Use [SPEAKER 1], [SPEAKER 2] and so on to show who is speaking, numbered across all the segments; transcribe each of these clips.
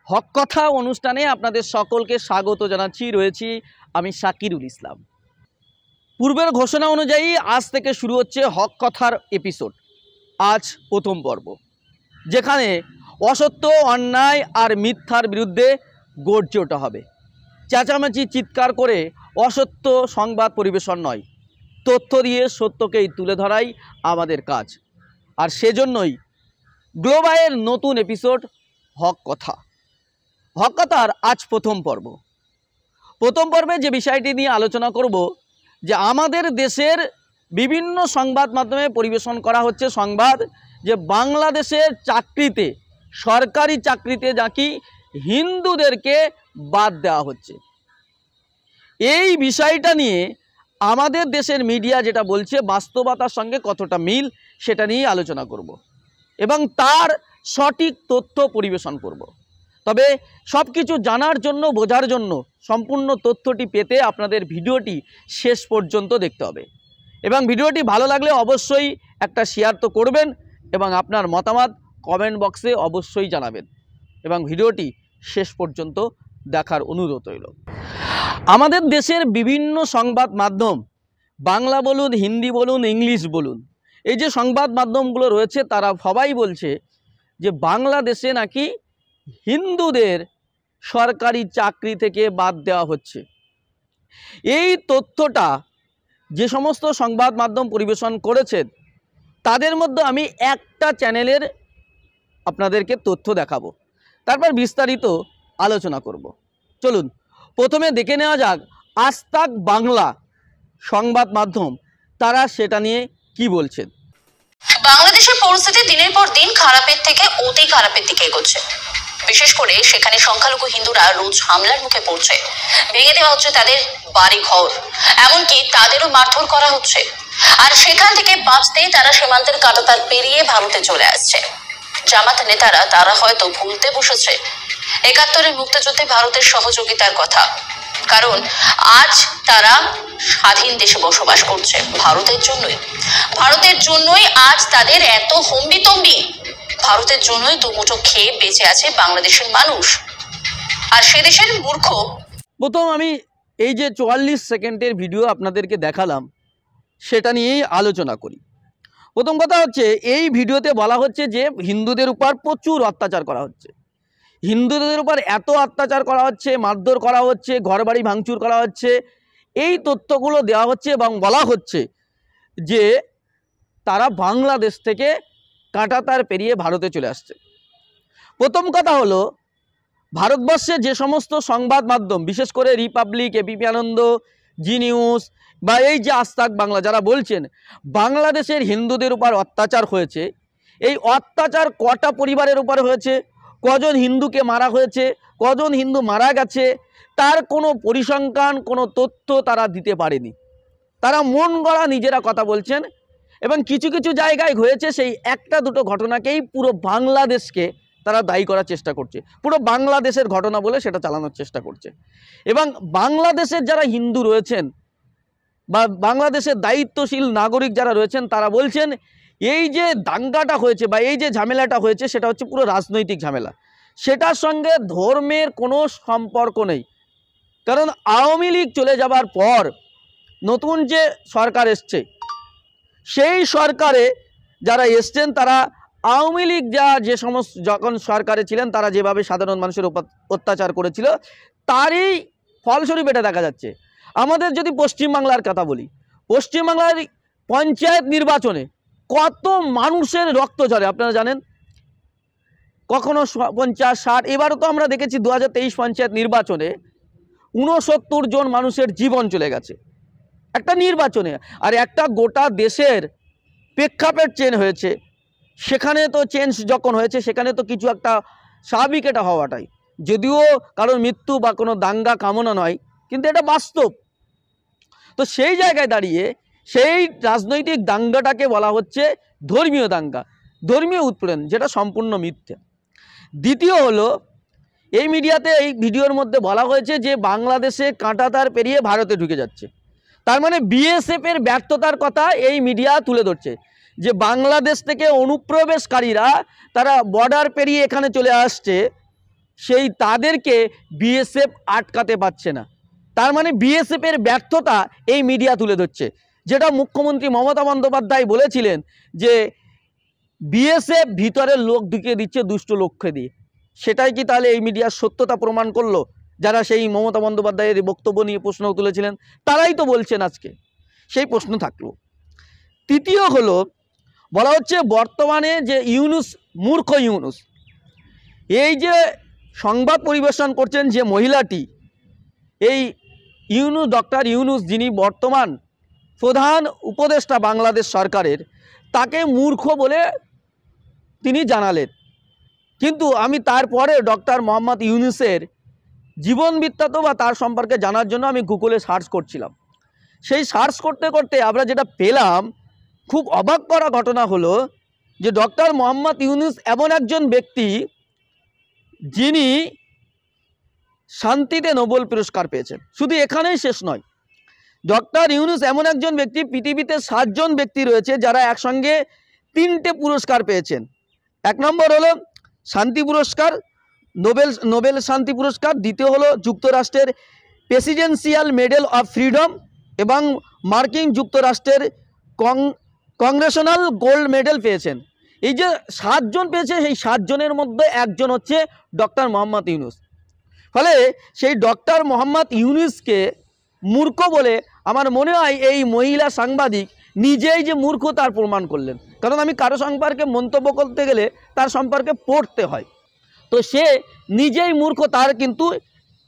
[SPEAKER 1] হক কথা অনুষ্ঠানে আপনাদের সকলকে স্বাগত জানাচ্ছি। রয়েছি আমি শাকিরুল ইসলাম। পূর্বের ঘোষণা অনুযায়ী আজ থেকে শুরু হচ্ছে হক কথার এপিসোড। আজ প্রথম পর্ব, যেখানে অসত্য, অন্যায় আর মিথ্যার বিরুদ্ধে গর্জে ওঠা হবে। চেঁচামেচি, চিৎকার করে অসত্য সংবাদ পরিবেশন নয়, তথ্য দিয়ে সত্যকেই তুলে ধরাই আমাদের কাজ। আর সেজন্যই গ্লোবালের নতুন এপিসোড হক কথা। হক কথার আজ প্রথম পর্বে যে বিষয়টি নিয়ে আলোচনা করব, যে আমাদের দেশের বিভিন্ন সংবাদ মাধ্যমে পরিবেশন করা হচ্ছে সংবাদ, যে বাংলাদেশের চাকরিতে, সরকারি চাকরিতে নাকি হিন্দুদেরকে বাদ দেওয়া হচ্ছে। এই বিষয়টা নিয়ে আমাদের দেশের মিডিয়া যেটা বলছে, বাস্তবতার সঙ্গে কতটা মিল, সেটা নিয়েই আলোচনা করব এবং তার সঠিক তথ্য পরিবেশন করব। তবে সব কিছু জানার জন্য, বোঝার জন্য, সম্পূর্ণ তথ্যটি পেতে আপনাদের ভিডিওটি শেষ পর্যন্ত দেখতে হবে। এবং ভিডিওটি ভালো লাগলে অবশ্যই একটা শেয়ার তো করবেন এবং আপনার মতামত কমেন্ট বক্সে অবশ্যই জানাবেন এবং ভিডিওটি শেষ পর্যন্ত দেখার অনুরোধ রইল। আমাদের দেশের বিভিন্ন সংবাদ মাধ্যম, বাংলা বলুন, হিন্দি বলুন, ইংলিশ বলুন, এই যে সংবাদ মাধ্যমগুলো রয়েছে, তারা সবাই বলছে যে বাংলাদেশে নাকি হিন্দুদের সরকারি চাকরি থেকে বাদ দেওয়া হচ্ছে। এই তথ্যটা যে সমস্ত সংবাদ মাধ্যম পরিবেশন করেছেন, তাদের মধ্যে আমি একটা চ্যানেলের আপনাদেরকে তথ্য দেখাবো, তারপর বিস্তারিত আলোচনা করব। চলুন প্রথমে দেখে নেওয়া যাক আজ তাক বাংলা সংবাদ মাধ্যম, তারা সেটা নিয়ে কি বলছেন।
[SPEAKER 2] বাংলাদেশের পরিস্থিতি দিনের পর দিন খারাপের থেকে অতি খারাপের দিকে এগোচ্ছে। বিশেষ করে সেখানে সংখ্যালঘু হিন্দুরা রোজ হামলার মুখে পড়ছে, ভেঙে দেওয়া হচ্ছে তাদের বাড়ি ঘর, এমনকি তাদেরও মারধর করা হচ্ছে। আর সেখান থেকে বাঁচতেই তারা সীমান্তের কাঁটাতার পেরিয়ে ভারতে চলে আসছে। জামাত নেতারা তারা হয়তো ভুলতে বসেছে ৭১-এর মুক্তিযুদ্ধে ভারতের সহযোগিতার কথা, কারণ আজ তারা স্বাধীন দেশে বসবাস করছে ভারতের জন্যই আজ তাদের এত হম্বিতম্বি। ভারতের জন্যই দুমুঠো খেয়ে বেঁচে আছে বাংলাদেশের মানুষ, আর সে দেশের মূর্খ।
[SPEAKER 1] প্রথম আমি এই যে ৪৪ সেকেন্ডের ভিডিও আপনাদেরকে দেখালাম, সেটা নিয়েই আলোচনা করি। প্রথম কথা হচ্ছে, এই ভিডিওতে বলা হচ্ছে যে হিন্দুদের উপর প্রচুর অত্যাচার করা হচ্ছে। হিন্দুদের উপর এত অত্যাচার করা হচ্ছে, মারধর করা হচ্ছে, ঘরবাড়ি ভাঙচুর করা হচ্ছে, এই তথ্যগুলো দেওয়া হচ্ছে এবং বলা হচ্ছে যে তারা বাংলাদেশ থেকে কাঁটাতার পেরিয়ে ভারতে চলে আসছে। প্রথম কথা হলো, ভারতবর্ষে যে সমস্ত সংবাদ মাধ্যম, বিশেষ করে রিপাবলিক, এবিপি আনন্দ, জি নিউজ বা এই যে আজ তাক বাংলা, যারা বলছেন বাংলাদেশের হিন্দুদের উপর অত্যাচার হয়েছে, এই অত্যাচার কটা পরিবারের উপর হয়েছে, কজন হিন্দুকে মারা হয়েছে, কজন হিন্দু মারা গেছে, তার কোনো পরিসংখ্যান, কোনো তথ্য তারা দিতে পারেনি। তারা মন গড়া নিজেরা কথা বলছেন এবং কিছু কিছু জায়গায় হয়েছে সেই একটা দুটো ঘটনাকেই পুরো বাংলাদেশকে তারা দায়ী করার চেষ্টা করছে, পুরো বাংলাদেশের ঘটনা বলে সেটা চালানোর চেষ্টা করছে। এবং বাংলাদেশের যারা হিন্দু রয়েছেন বা বাংলাদেশের দায়িত্বশীল নাগরিক যারা রয়েছেন, তারা বলছেন এই যে দাঙ্গাটা হয়েছে বা এই যে ঝামেলাটা হয়েছে, সেটা হচ্ছে পুরো রাজনৈতিক ঝামেলা, সেটার সঙ্গে ধর্মের কোনো সম্পর্ক নেই। কারণ আওয়ামী লীগ চলে যাবার পর নতুন যে সরকার এসছে, সেই সরকারে যারা এসছেন, তারা আওয়ামী লীগ যে সমস্ত যখন সরকারে ছিলেন, তারা যেভাবে সাধারণ মানুষের উপর অত্যাচার করেছিল, তারই ফলস্বরূপ এটা দেখা যাচ্ছে। আমাদের যদি পশ্চিমবাংলার কথা বলি, পশ্চিমবাংলার পঞ্চায়েত নির্বাচনে কত মানুষের রক্ত ঝরে আপনারা জানেন। কখনো ৫০-৬০, এবারও তো আমরা দেখেছি ২০২৩ পঞ্চায়েত নির্বাচনে ৬৯ জন মানুষের জীবন চলে গেছে একটা নির্বাচনে। আর একটা গোটা দেশের প্রেক্ষাপট চেঞ্জ হয়েছে, সেখানে তো চেঞ্জ যখন হয়েছে, সেখানে তো কিছু একটা স্বাভাবিক এটা হওয়াটাই, যদিও কারোর মৃত্যু বা কোনো দাঙ্গা কামনা নয়, কিন্তু এটা বাস্তব। তো সেই জায়গায় দাঁড়িয়ে সেই রাজনৈতিক দাঙ্গাটাকে বলা হচ্ছে ধর্মীয় দাঙ্গা, ধর্মীয় উৎপীড়ন, যেটা সম্পূর্ণ মিথ্যা। দ্বিতীয় হলো, এই মিডিয়াতে এই ভিডিওর মধ্যে বলা হয়েছে যে বাংলাদেশে কাঁটাতার পেরিয়ে ভারতে ঢুকে যাচ্ছে। তার মানে বিএসএফের ব্যর্থতার কথা এই মিডিয়া তুলে ধরছে, যে বাংলাদেশ থেকে অনুপ্রবেশকারীরা তারা বর্ডার পেরিয়ে এখানে চলে আসছে সেই তাদেরকে বিএসএফ আটকাতে পারছে না। তার মানে বিএসএফের ব্যর্থতা এই মিডিয়া তুলে ধরছে, যেটা মুখ্যমন্ত্রী মমতা বন্দ্যোপাধ্যায় বলেছিলেন যে বিএসএফ ভিতরের লোক ঢুকিয়ে দিচ্ছে দুষ্ট লক্ষ্যে দিয়ে। সেটাই কি তাহলে এই মিডিয়ার সত্যতা প্রমাণ করলো? যারা সেই মমতা বন্দ্যোপাধ্যায়ের বক্তব্য নিয়ে প্রশ্ন তুলেছিলেন তারাই তো বলছেন আজকে, সেই প্রশ্ন থাকলো। তৃতীয় হলো, বলা হচ্ছে বর্তমানে যে ইউনুস, মূর্খ ইউনুস, এই যে সংবাদ পরিবেশন করছেন যে মহিলাটি, এই ইউনুস, ডক্টর ইউনুস, যিনি বর্তমান প্রধান উপদেষ্টা বাংলাদেশ সরকারের, তাকে মূর্খ বলে তিনি জানালেন। কিন্তু আমি তারপরে ডক্টর মোহাম্মদ ইউনুসের জীবন বৃত্তান্ত বা তার সম্পর্কে জানার জন্য আমি গুগলে সার্চ করছিলাম। সেই সার্চ করতে করতে আমরা যেটা পেলাম, খুব অবাক করা ঘটনা হলো যে ডক্টর মোহাম্মদ ইউনুস এমন একজন ব্যক্তি যিনি শান্তিতে নোবেল পুরস্কার পেয়েছেন। শুধু এখানেই শেষ নয়, ডক্টর ইউনুস এমন একজন ব্যক্তি, পৃথিবীতে 7 জন ব্যক্তি রয়েছে যারা একসঙ্গে 3টে পুরস্কার পেয়েছেন। 1 নম্বর হলো শান্তি পুরস্কার, নোবেল শান্তি পুরস্কার। দ্বিতীয় হলো যুক্তরাষ্ট্রের প্রেসিডেন্সিয়াল মেডেল অফ ফ্রিডম এবং মার্কিন যুক্তরাষ্ট্রের কংগ্রেশনাল গোল্ড মেডেল পেয়েছেন। এই যে 7 জন পেয়েছে, সেই 7 জনের মধ্যে একজন হচ্ছে ডক্টর মোহাম্মদ ইউনুস। ফলে সেই ডক্টর মোহাম্মদ ইউনুসকে মূর্খ বলে আমার মনে হয় এই মহিলা সাংবাদিক নিজেই যে মূর্খ তার প্রমাণ করলেন। কারণ আমি কারো সম্পর্কে মন্তব্য করতে গেলে তার সম্পর্কে পড়তে হয়, তো সে নিজেই মূর্খ, তার কিন্তু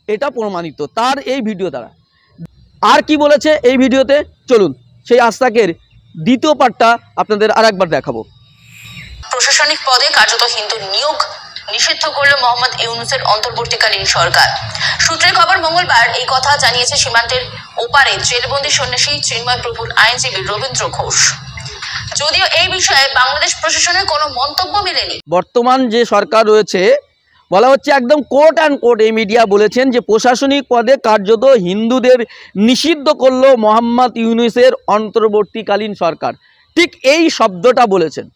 [SPEAKER 1] এটা প্রমাণিত তার এই ভিডিও দ্বারা। আর কি বলেছে এই ভিডিওতে, চলুন সেই আস্তাকের দ্বিতীয় পার্টটা আপনাদের আরেকবার দেখাবো।
[SPEAKER 2] প্রশাসনিক পদে কার্যত হিন্দু নিয়োগ নিষিদ্ধ করল মোহাম্মদ ইউনুসের অন্তর্বর্তীকালীন সরকার। সূত্রের খবর, মঙ্গলবার এই কথা জানিয়েছে সীমান্তের ওপারে জেলবন্দি সন্ন্যাসী চিন্ময় প্রভুর আইনজীবী রবীন্দ্র ঘোষ। যদিও এই বিষয়ে বাংলাদেশ প্রশাসনের কোনো মন্তব্য মেলেনি।
[SPEAKER 1] বর্তমান যে সরকার রয়েছে, বলা হচ্ছে একদম কোট অ্যান্ড কোট এই মিডিয়া বলেছেন যে প্রশাসনিক পদে কার্যত হিন্দুদের নিষিদ্ধ করল মোহাম্মদ ইউনুসের অন্তর্বর্তীকালীন সরকার। ঠিক এই শব্দটা বলেছেন।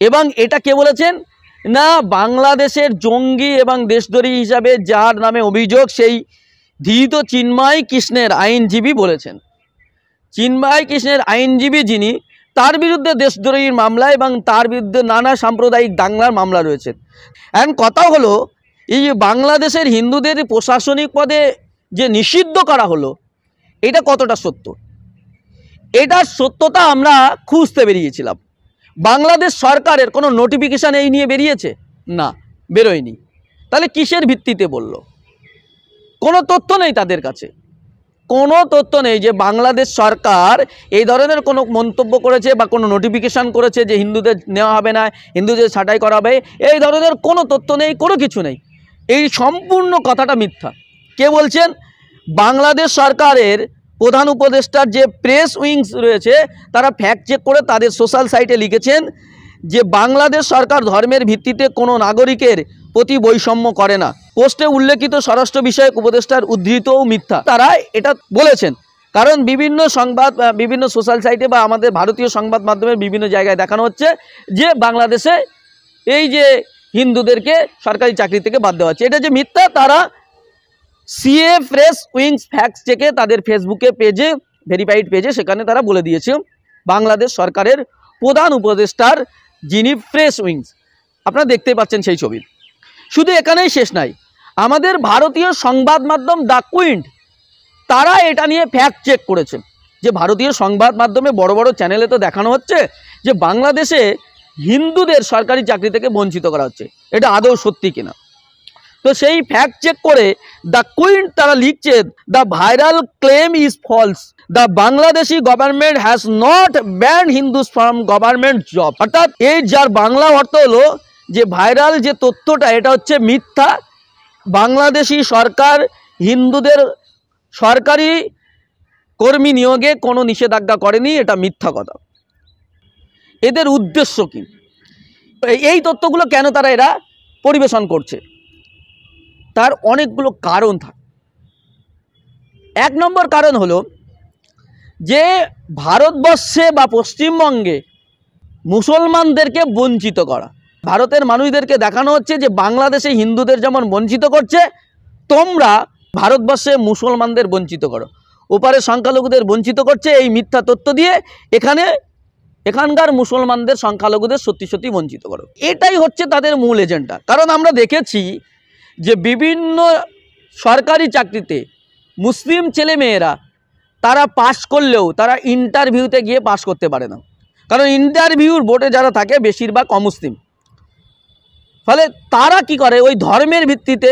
[SPEAKER 1] এবং এটা কে বলেছেন না, বাংলাদেশের জঙ্গি এবং দেশদ্রোহী হিসাবে যার নামে অভিযোগ, সেই ধৃত চিন্ময় কৃষ্ণের আইনজীবী বলেছেন। চিন্ময় কৃষ্ণের আইনজীবী যিনি, তার বিরুদ্ধে দেশদ্রোহীর মামলা এবং তার বিরুদ্ধে নানা সাম্প্রদায়িক দাঙ্গার মামলা রয়েছে। এখন কথা হলো, এই যে বাংলাদেশের হিন্দুদের প্রশাসনিক পদে যে নিষিদ্ধ করা হলো, এটা কতটা সত্য? এটার সত্যতা আমরা খুঁজতে বেরিয়েছিলাম। বাংলাদেশ সরকারের কোনো নোটিফিকেশান এই নিয়ে বেরিয়েছে? না, বেরোয়নি। তাহলে কিসের ভিত্তিতে বলল? কোনো তথ্য নেই তাদের কাছে, কোনো তথ্য নেই যে বাংলাদেশ সরকার এই ধরনের কোনো মন্তব্য করেছে বা কোনো নোটিফিকেশান করেছে যে হিন্দুদের নেওয়া হবে না, হিন্দুদের ছাঁটাই করা হবে। এই ধরনের কোনো তথ্য নেই, কোনো কিছু নেই। এই সম্পূর্ণ কথাটা মিথ্যা। কে বলছেন? বাংলাদেশ সরকারের প্রধান উপদেষ্টার যে প্রেস উইংস রয়েছে, তারা ফ্যাক্ট চেক করে তাদের সোশ্যাল সাইটে লিখেছেন যে বাংলাদেশ সরকার ধর্মের ভিত্তিতে কোনো নাগরিকের প্রতি বৈষম্য করে না। পোস্টে উল্লেখিত স্বরাষ্ট্র বিষয়ক উপদেষ্টার উদ্ধৃতও মিথ্যা। তারা এটা বলেছেন কারণ বিভিন্ন সংবাদ, বিভিন্ন সোশ্যাল সাইটে বা আমাদের ভারতীয় সংবাদ মাধ্যমে বিভিন্ন জায়গায় দেখানো হচ্ছে যে বাংলাদেশে এই যে হিন্দুদেরকে সরকারি চাকরি থেকে বাদ দেওয়া হচ্ছে, এটা যে মিথ্যা। তারা সিএ প্রেস উইংস ফ্যাক্ট চেকে তাদের ফেসবুকে পেজে, ভেরিফাইড পেজে, সেখানে তারা বলে দিয়েছে বাংলাদেশ সরকারের প্রধান উপদেষ্টার যিনি প্রেস উইংস, আপনারা দেখতে পাচ্ছেন সেই ছবি। শুধু এখানেই শেষ নাই, আমাদের ভারতীয় সংবাদ মাধ্যম দ্য কুইন্ট, তারা এটা নিয়ে ফ্যাক্ট চেক করেছেন যে ভারতীয় সংবাদ মাধ্যমে বড় বড় চ্যানেলে তো দেখানো হচ্ছে যে বাংলাদেশে হিন্দুদের সরকারি চাকরি থেকে বঞ্চিত করা হচ্ছে, এটা আদৌ সত্যি কিনা। তো সেই ফ্যাক্ট চেক করে দ্য কুইন্ট তারা লিখছে, the viral claim is false, the Bangladeshi government has not banned Hindus from government job. অর্থাৎ এই যার বাংলা অর্থ হলো যে ভাইরাল যে তথ্যটা, এটা হচ্ছে মিথ্যা। বাংলাদেশি সরকার হিন্দুদের সরকারি কর্মী নিয়োগে কোনো নিষেধাজ্ঞা করেনি, এটা মিথ্যা কথা। এদের উদ্দেশ্য কি? এই তথ্যগুলো কেন তারা এরা পরিবেশন করছে, তার অনেকগুলো কারণ থাকে। 1 নম্বর কারণ হলো যে ভারতবর্ষে বা পশ্চিমবঙ্গে মুসলমানদেরকে বঞ্চিত করা। ভারতের মানুষদেরকে দেখানো হচ্ছে যে বাংলাদেশে হিন্দুদের যেমন বঞ্চিত করছে, তোমরা ভারতবর্ষে মুসলমানদের বঞ্চিত করো, ওপারে সংখ্যালঘুদের বঞ্চিত করছে। এই মিথ্যা তথ্য দিয়ে এখানকার মুসলমানদের সংখ্যালঘুদের সত্যি সত্যি বঞ্চিত করো। এটাই হচ্ছে তাদের মূল এজেন্ডা। কারণ আমরা দেখেছি যে বিভিন্ন সরকারি চাকরিতে মুসলিম ছেলেমেয়েরা তারা পাশ করলেও তারা ইন্টারভিউতে গিয়ে পাশ করতে পারে না, কারণ ইন্টারভিউর বোর্ডে যারা থাকে বেশিরভাগ অমুসলিম। ফলে তারা কি করে, ওই ধর্মের ভিত্তিতে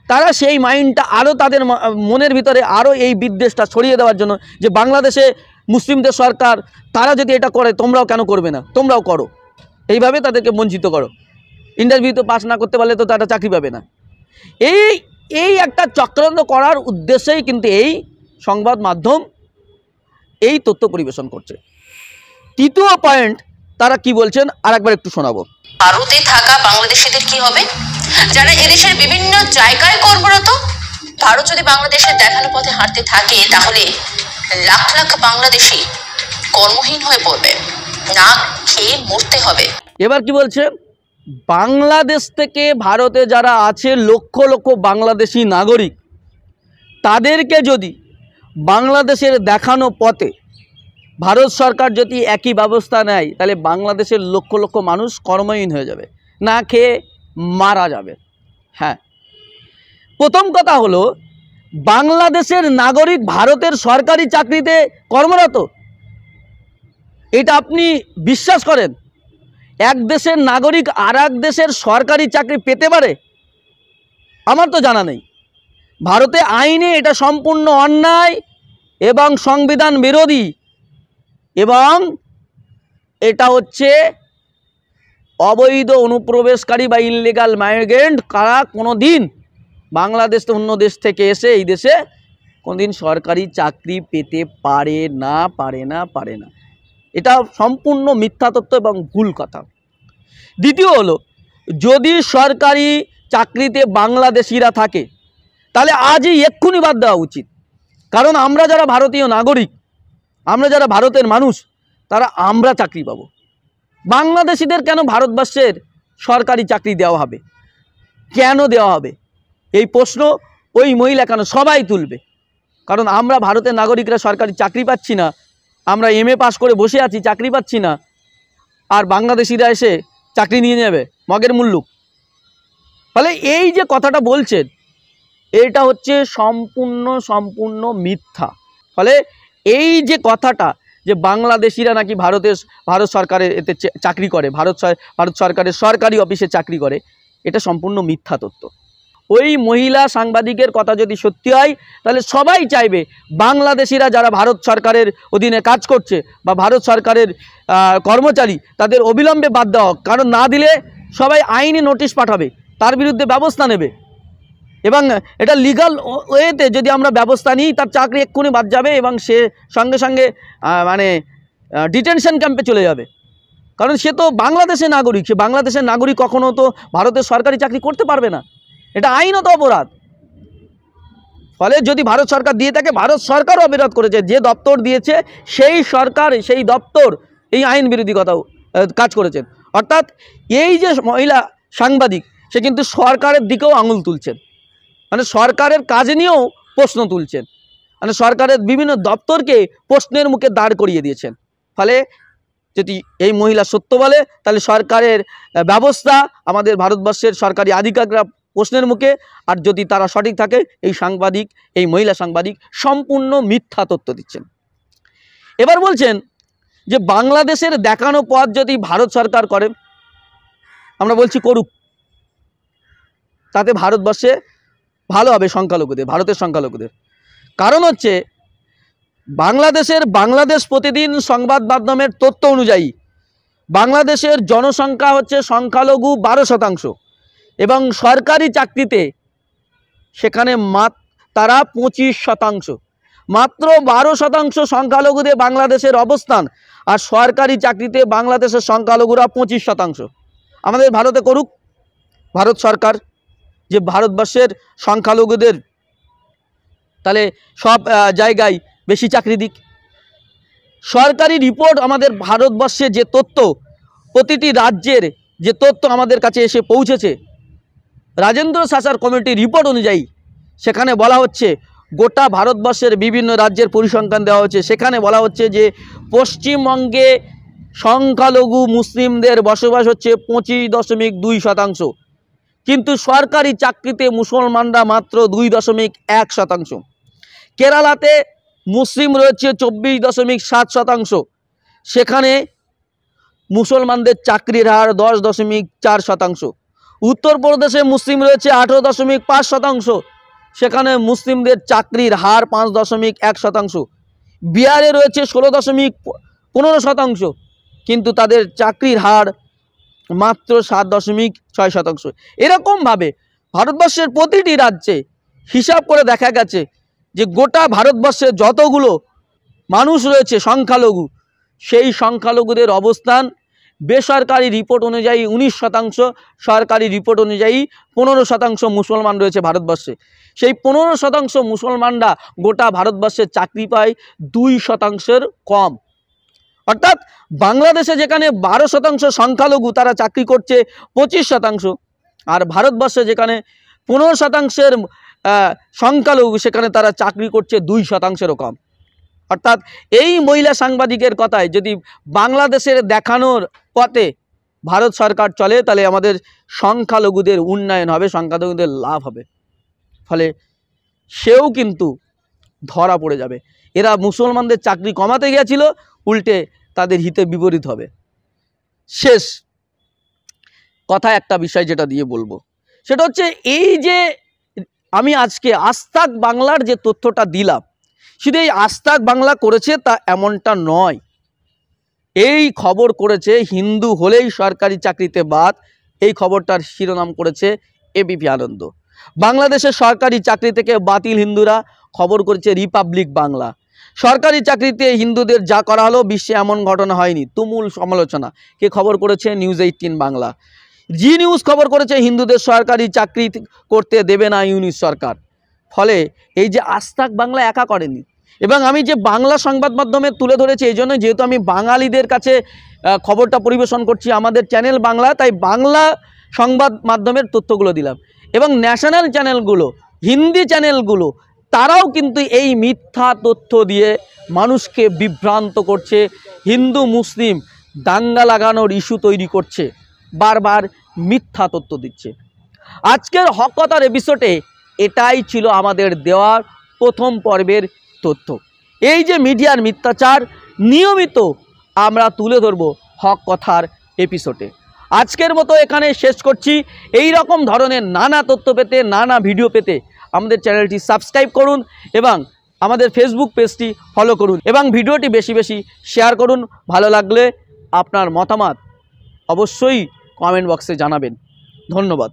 [SPEAKER 1] তারা সেই মাইন্ডটা আরও তাদের মনের ভিতরে আরও এই বিদ্বেষটা ছড়িয়ে দেওয়ার জন্য যে বাংলাদেশে মুসলিমদের সরকার, তারা যদি এটা করে তোমরাও কেন করবে না, তোমরাও করো, এইভাবে তাদেরকে বঞ্চিত করো। ইন্টারভিউতে পাস না করতে পারলে তো তারা চাকরি পাবে না। এই একটা চক্রান্ত করার উদ্দেশ্যেই কিন্তু এই সংবাদ মাধ্যম এই তথ্য পরিবেশন করছে। তৃতীয় পয়েন্ট তারা কি বলছেন আরেকবার একটু শোনাবো।
[SPEAKER 2] ভারতে থাকা বাংলাদেশিদের কি হবে, যারা এদেশের বিভিন্ন জায়গায় কর্মরত? ভারত যদি বাংলাদেশের দেখানো পথে হাঁটতে থাকে তাহলে লাখ লাখ বাংলাদেশি কর্মহীন হয়ে পড়বে, না খেয়ে মরতে হবে।
[SPEAKER 1] এবার কি বলছে, বাংলাদেশ থেকে ভারতে যারা আছে লক্ষ লক্ষ বাংলাদেশি নাগরিক, তাদেরকে যদি বাংলাদেশের দেখানো পথে ভারত সরকার যদি একই ব্যবস্থা নেয়, তাহলে বাংলাদেশের লক্ষ লক্ষ মানুষ কর্মহীন হয়ে যাবে, না খেয়ে মারা যাবে। হ্যাঁ, প্রথম কথা হলো বাংলাদেশের নাগরিক ভারতের সরকারি চাকরিতে কর্মরত, এটা আপনি বিশ্বাস করেন? এক দেশের নাগরিক আর এক দেশের সরকারি চাকরি পেতে পারে? আমার তো জানা নেই। ভারতে আইনে এটা সম্পূর্ণ অন্যায় এবং সংবিধান বিরোধী, এবং এটা হচ্ছে অবৈধ অনুপ্রবেশকারী বা ইনলিগাল মাইগ্রেন্ট, কারা কোনো দিন বাংলাদেশ অন্য দেশ থেকে এসে এই দেশে কোনোদিন সরকারি চাকরি পেতে পারে না। এটা সম্পূর্ণ মিথ্যা তথ্য এবং ভুল কথা। দ্বিতীয় হলো, যদি সরকারি চাকরিতে বাংলাদেশিরা থাকে তাহলে আজই এক্ষুনি বাদ দেওয়া উচিত। কারণ আমরা যারা ভারতীয় নাগরিক, আমরা যারা ভারতের মানুষ, আমরা চাকরি পাবো। বাংলাদেশিদের কেন ভারতবর্ষের সরকারি চাকরি দেওয়া হবে, কেন দেওয়া হবে, এই প্রশ্ন ওই মহিলা কেন সবাই তুলবে। কারণ আমরা ভারতের নাগরিকরা সরকারি চাকরি পাচ্ছি না, আমরা MA পাস করে বসে আছি, চাকরি পাচ্ছি না, আর বাংলাদেশিরা এসে চাকরি নিয়ে নেবে মগের মুল্লুক। ফলে এই যে কথাটা বলছেন, এটা হচ্ছে সম্পূর্ণ মিথ্যা। ফলে এই যে কথাটা যে বাংলাদেশিরা নাকি ভারত সরকারের এতে চাকরি করে, ভারত সরকারের সরকারি অফিসে চাকরি করে, এটা সম্পূর্ণ মিথ্যা তথ্য। ওই মহিলা সাংবাদিকের কথা যদি সত্যি হয়, তাহলে সবাই চাইবে বাংলাদেশিরা যারা ভারত সরকারের অধীনে কাজ করছে বা ভারত সরকারের কর্মচারী, তাদের অবিলম্বে বাদ দেওয়া হোক। কারণ না দিলে সবাই আইনি নোটিশ পাঠাবে, তার বিরুদ্ধে ব্যবস্থা নেবে, এবং এটা লিগাল ওয়েতে যদি আমরা ব্যবস্থা নিই, তার চাকরি এক্ষুনি বাদ যাবে এবং সে সঙ্গে সঙ্গে ডিটেনশন ক্যাম্পে চলে যাবে। কারণ সে তো বাংলাদেশের নাগরিক, সে বাংলাদেশের নাগরিক কখনো তো ভারতের সরকারি চাকরি করতে পারবে না, এটা আইনত অপরাধ। ফলে যদি ভারত সরকার দিয়ে থাকে, ভারত সরকারও বিরোধ করেছে, যে দপ্তর দিয়েছে সেই সরকার, সেই দপ্তর এই আইন বিরোধী কাজ করেছেন। অর্থাৎ এই যে মহিলা সাংবাদিক, সে কিন্তু সরকারের দিকেও আঙুল তুলছেন, মানে সরকারের কাজ নিয়েও প্রশ্ন তুলছেন, মানে সরকারের বিভিন্ন দপ্তরকে প্রশ্নের মুখে দাঁড় করিয়ে দিয়েছেন। ফলে যদি এই মহিলা সত্য বলে, তাহলে সরকারের ব্যবস্থা, আমাদের ভারতবর্ষের সরকারি আধিকারিকরা প্রশ্নের মুখে, আর যদি তারা সঠিক থাকে, এই মহিলা সাংবাদিক সম্পূর্ণ মিথ্যা তথ্য দিচ্ছেন। এবার বলছেন যে বাংলাদেশের দেখানো পথ যদি ভারত সরকার করে, আমরা বলছি করুক, তাতে ভারতবর্ষে ভালো হবে সংখ্যালঘুদের, ভারতের সংখ্যালঘুদের। কারণ হচ্ছে বাংলাদেশ প্রতিদিন সংবাদ মাধ্যমের তথ্য অনুযায়ী বাংলাদেশের জনসংখ্যা হচ্ছে সংখ্যালঘু 12%, এবং সরকারি চাকরিতে সেখানে তারা 25%। মাত্র 12% সংখ্যালঘুদের বাংলাদেশের অবস্থান, আর সরকারি চাকরিতে বাংলাদেশের সংখ্যালঘুরা 25%। আমাদের ভারতে করুক ভারত সরকার, যে ভারতবর্ষের সংখ্যালঘুদের তাহলে সব জায়গায় বেশি চাকরি দিক। সরকারি রিপোর্ট আমাদের ভারতবর্ষে যে তথ্য, প্রতিটি রাজ্যের যে তথ্য আমাদের কাছে এসে পৌঁছেছে, রাজেন্দ্র সাসার কমিটির রিপোর্ট অনুযায়ী সেখানে বলা হচ্ছে গোটা ভারতবর্ষের বিভিন্ন রাজ্যের পরিসংখ্যান দেওয়া হচ্ছে। সেখানে বলা হচ্ছে যে পশ্চিমবঙ্গে সংখ্যালঘু মুসলিমদের বসবাস হচ্ছে 25.2%, কিন্তু সরকারি চাকরিতে মুসলমানরা মাত্র 2.1%। কেরালাতে মুসলিম রয়েছে 24.7%, সেখানে মুসলমানদের চাকরির হার 10.4%। উত্তরপ্রদেশে মুসলিম রয়েছে 18.5%, সেখানে মুসলিমদের চাকরির হার 5.1%। বিহারে রয়েছে 16.15%, কিন্তু তাদের চাকরির হার মাত্র 7.6%। এরকমভাবে ভারতবর্ষের প্রতিটি রাজ্যে হিসাব করে দেখা গেছে যে গোটা ভারতবর্ষে যতগুলো মানুষ রয়েছে সংখ্যালঘু, সেই সংখ্যালঘুদের অবস্থান বেসরকারি রিপোর্ট অনুযায়ী 19%, সরকারি রিপোর্ট অনুযায়ী 15% মুসলমান রয়েছে ভারতবর্ষে। সেই 15% মুসলমানরা গোটা ভারতবর্ষে চাকরি পায় 2%-এর কম। অর্থাৎ বাংলাদেশে যেখানে 12% সংখ্যালঘু তারা চাকরি করছে 25%, আর ভারতবর্ষে যেখানে 15%-এর সংখ্যালঘু সেখানে তারা চাকরি করছে 2%-এরও কম। অর্থাৎ এই মহিলা সাংবাদিকের কথায় যদি বাংলাদেশের দেখানোর পথে ভারত সরকার চলে, তাহলে আমাদের সংখ্যালঘুদের উন্নয়ন হবে, সংখ্যালঘুদের লাভ হবে। ফলে সেও কিন্তু ধরা পড়ে যাবে। এরা মুসলমানদের চাকরি কমাতে গিয়েছিল, উল্টে তাদের হিতে বিপরীত হবে। শেষ কথা একটা বিষয় যেটা দিয়ে বলবো, সেটা হচ্ছে এই যে আমি আজকে আজতাক বাংলার যে তথ্যটা দিলাম, শুধু এই আজতাক বাংলা করেছে তা এমনটা নয়। এই খবর করেছে হিন্দু হলেই সরকারি চাকরিতে বাদ, এই খবরটার শিরোনাম করেছে এবিপি আনন্দ। বাংলাদেশের সরকারি চাকরি থেকে বাতিল হিন্দুরা, খবর করেছে রিপাবলিক বাংলা। সরকারি চাকরিতে হিন্দুদের যা করা হলো, বিশ্বে এমন ঘটনা হয়নি, তুমুল সমালোচনা। কে খবর করেছে? নিউজ 18 বাংলা। জি নিউজ খবর করেছে হিন্দুদের সরকারি চাকরি করতে দেবে না ইউনিশ সরকার। ফলে এই যে আজতাক বাংলা একা করেনি, এবং আমি যে বাংলা সংবাদ মাধ্যমে তুলে ধরেছি এই জন্য, যেহেতু আমি বাঙালিদের কাছে খবরটা পরিবেশন করছি, আমাদের চ্যানেল বাংলা, তাই বাংলা সংবাদ মাধ্যমের তথ্যগুলো দিলাম। এবং ন্যাশনাল চ্যানেলগুলো, হিন্দি চ্যানেলগুলো, তারাও কিন্তু এই মিথ্যা তথ্য দিয়ে মানুষকে বিভ্রান্ত করছে, হিন্দু মুসলিম দাঙ্গা লাগানোর ইস্যু তৈরি করছে, বারবার মিথ্যা তথ্য দিচ্ছে। আজকের হক কথার এপিসোডে এটাই ছিল আমাদের দেওয়ার প্রথম পর্বের তথ্য। এই যে মিডিয়ার মিথ্যাচার নিয়মিত আমরা তুলে ধরব হক কথার এপিসোডে। আজকের মতো এখানে শেষ করছি। এই রকম ধরনের নানা তথ্য পেতে, নানা ভিডিও পেতে আমাদের চ্যানেলটি সাবস্ক্রাইব করুন এবং আমাদের ফেসবুক পেজটি ফলো করুন, এবং ভিডিওটি বেশি বেশি শেয়ার করুন। ভালো লাগলে আপনার মতামত অবশ্যই কমেন্ট বক্সে জানাবেন। ধন্যবাদ।